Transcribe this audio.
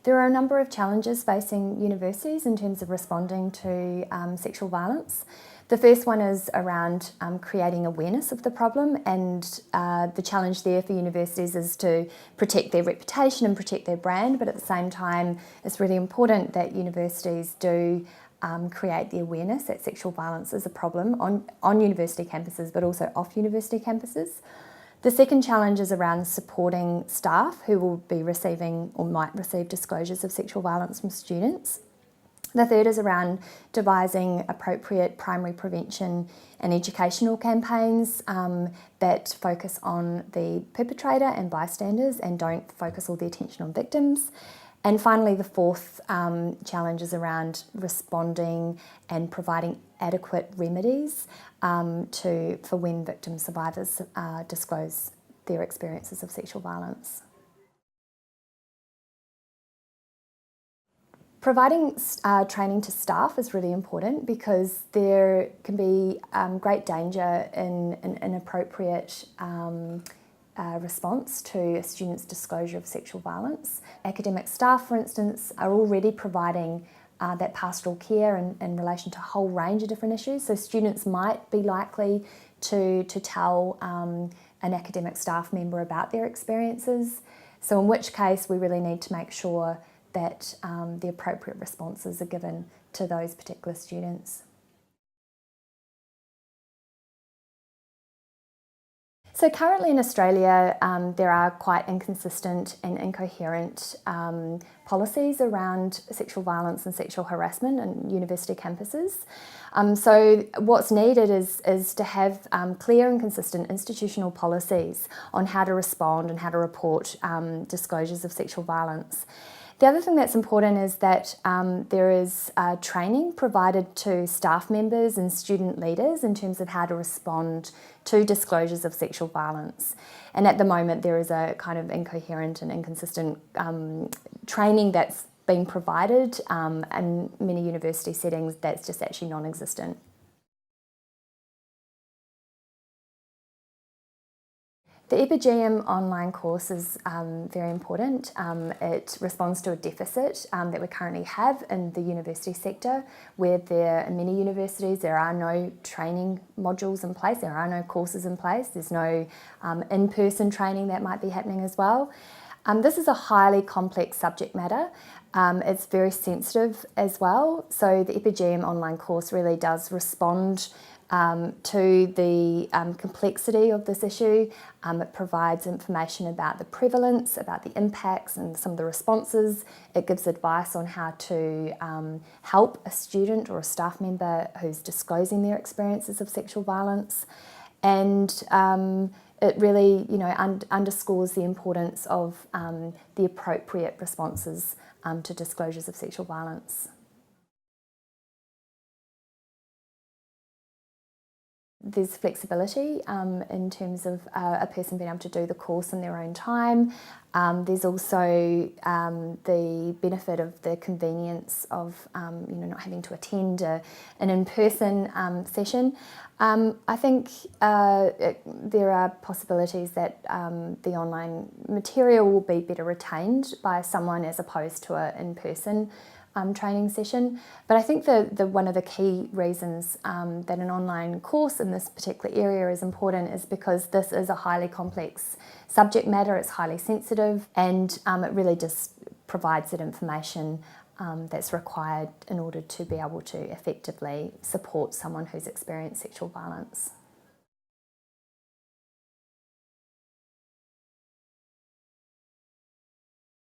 There are a number of challenges facing universities in terms of responding to sexual violence. The first one is around creating awareness of the problem, and the challenge there for universities is to protect their reputation and protect their brand, but at the same time it's really important that universities do create the awareness that sexual violence is a problem on university campuses but also off university campuses. The second challenge is around supporting staff who will be receiving or might receive disclosures of sexual violence from students. The third is around devising appropriate primary prevention and educational campaigns that focus on the perpetrator and bystanders and don't focus all the attention on victims. And finally, the fourth challenge is around responding and providing adequate remedies for when victim survivors disclose their experiences of sexual violence. Providing training to staff is really important because there can be great danger in an inappropriate response to a student's disclosure of sexual violence. Academic staff, for instance, are already providing that pastoral care in relation to a whole range of different issues. So students might be likely to tell an academic staff member about their experiences. So in which case we really need to make sure that the appropriate responses are given to those particular students. So currently in Australia, there are quite inconsistent and incoherent policies around sexual violence and sexual harassment on university campuses. So what's needed is to have clear and consistent institutional policies on how to respond and how to report disclosures of sexual violence. The other thing that's important is that there is training provided to staff members and student leaders in terms of how to respond to disclosures of sexual violence. And at the moment there is a kind of incoherent and inconsistent training that's being provided in many university settings that's just actually non-existent. The Epigeum online course is very important. It responds to a deficit that we currently have in the university sector, where in many universities there are no training modules in place, there are no courses in place, there's no in-person training that might be happening as well. This is a highly complex subject matter. It's very sensitive as well, so the Epigeum online course really does respond to the complexity of this issue. It provides information about the prevalence, about the impacts and some of the responses. It gives advice on how to help a student or a staff member who's disclosing their experiences of sexual violence. And it really, underscores the importance of the appropriate responses to disclosures of sexual violence. There's flexibility in terms of a person being able to do the course in their own time. There's also the benefit of the convenience of not having to attend an in-person session. I think there are possibilities that the online material will be better retained by someone as opposed to an in-person training session. But I think one of the key reasons that an online course in this particular area is important is because this is a highly complex subject matter, it's highly sensitive, and it really just provides that information that's required in order to be able to effectively support someone who's experienced sexual violence.